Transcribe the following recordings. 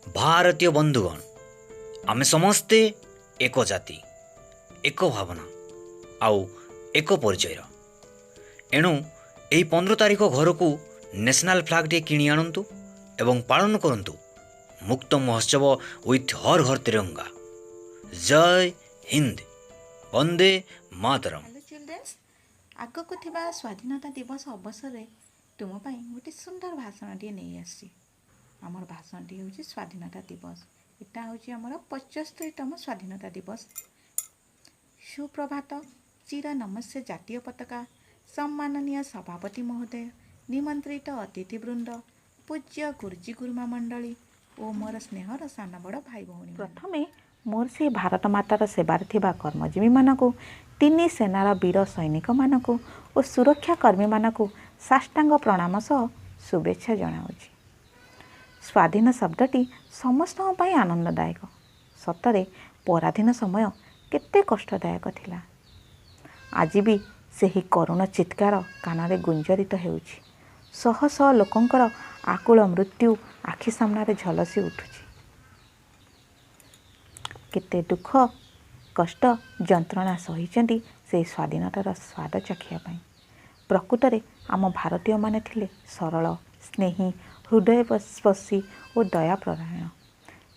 भारतीय बंधुगण आमे समस्ते एक जाति एक भावना आउ एक परिचय एणु यही 15 तारिख घर को नेशनल फ्लैग टे किणी आणंतु एवं पालन करंतु मुक्त महोत्सव विथ हर घर तिरंगा। जय हिंद, वंदे मातरम। हेलो चिल्ड्रेन्स, आगक थिबा स्वाधीनता दिवस अवसर में तुम गोटे सुंदर भाषणटे नहीं आसी। आमर भाषणटी हूँ स्वाधीनता दिवस। यहाँ हूँ आमर 75तम स्वाधीनता दिवस। सुप्रभात, चिर नमस्य जातीय पताका, सम्माननीय सभापति महोदय, निमंत्रित अतिथिवृंद, पूज्य गुरुजी गुरुमा मंडली और मोर स्नेहर सान बड़ भाई भौणी। प्रथमे मोर से भारत मातार सेवार थिबा कर्मजीवी मानकु, तीन सेनार वीर सैनिक मानकु और सुरक्षाकर्मी मानकु साष्टांग प्रणाम सह शुभेच्छा जनाऊँगी। स्वाधीन शब्दटी समस्त आनंददायक। सतरे पराधीन समय केते कष्टदायक थिला। आज भी सही करुण चित्कार कान गुंजरित हेउछि। शह शह लोकंकर आकुल मृत्यु आखि सामने झलसी उठुछि। केते दुख कष्ट जंत्रणा सहिचंती से स्वाधीनतार स्वाद चखिया पाई। प्रकृत में आम भारतीय माने थिले सरल, स्नेही, हृदयस्पर्शी और दयापरायण,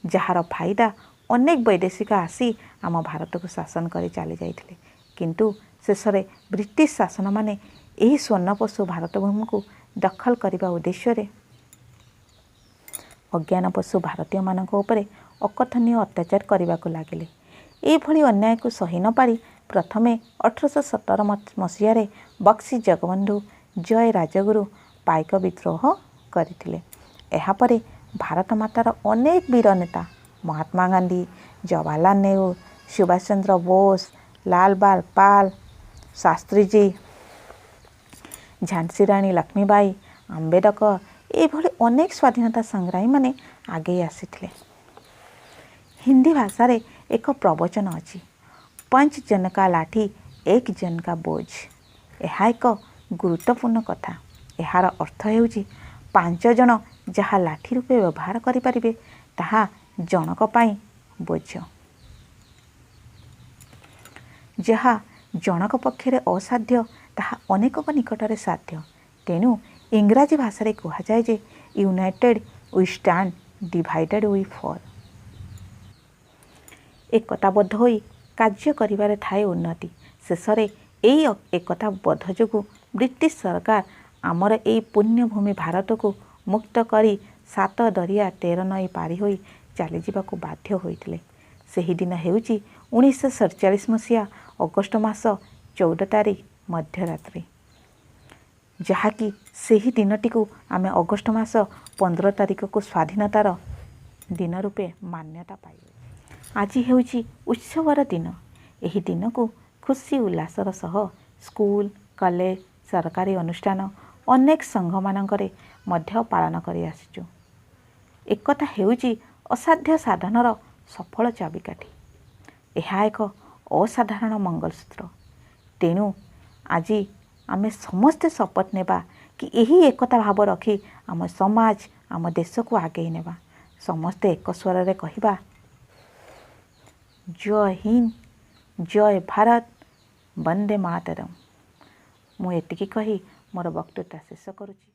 जार फायदा अनेक वैदेशिक आसी आम भारत को शासन कर चली जाइथिले। किंतु शेष में ब्रिटिश शासन माने यही स्वर्णपशु भारत भूमि को दखल करने उद्देश्य अज्ञान पशु भारतीय मानक उपरे अकथनीय अत्याचार करने को लगिले। एभली अन्याय को सही न पारी प्रथमे 1817 मसीह बक्सी जगबंधु जय राजगुरु पाइक विद्रोह करथिले। एहापरे भारत मातार अनेक वीर नेता महात्मा गांधी, जवाहरलाल नेहरू, सुभाष चंद्र बोस, लाल बाल पाल, शास्त्री जी, झांसी रानी लक्ष्मीबाई, आम्बेडकर एभली अनेक स्वाधीनता संग्रामी माने आगे आसीथिले। हिंदी भाषा रे एक प्रवचन अछि, 5 जन का लाठी 1 जन का बोझ। यह एक गुरुत्वपूर्ण कथा। यार अर्थ हेउछि 5 जन जहाँ लाठी रूपे व्यवहार करिपारिबे ताहा जनक पाई बोझ, जहाँ जनक पक्षरे असाध्य ताहा अनेक निकटरे साध्य। तेणु इंग्राजी भाषा रे कहा जाए जे united we stand, divided we fall. एकताबद्ध होई कार्य करिबारे थाए उन्नति। शेष में यही एकताबद्ध जोगु ब्रिटिश सरकार आमर यही पुण्यभूमि भारत को मुक्त करी 7 दरिया 13 नई पारी होई चली जावाक बाध्य होइतिले। सेही दिन हेउछि 1947 मसीहा अगस्ट मास 14 तारिख मध्यरात्रि, जहाँकि सेही दिनटी को आमे अगस्ट मास 15 तारिख को स्वाधीनतार दिन रूपे मान्यता पाई। आज हेउछि उत्सवर दिन। यही दिन को खुशी उल्लासर सह स्कूल, कॉलेज, सरकारी अनुष्ठान अनेक संघ मानकरे मध्य पालन करि आसिचु। एकता हेउछि असाध्य साधनर सफल चाबिकाठी। यह एक असाधारण मंगलसूत्र। तेणु आज आमे समस्ते शपथ नेबा कि यही एकता भाव रखी आम समाज आम देश को आगे नेबा। समस्ते एक स्वर रे कहिबा, जय हिंद, जय भारत, वंदे मातरम। मु एतिकी कही मोर वक्तव्य शेष करुछि।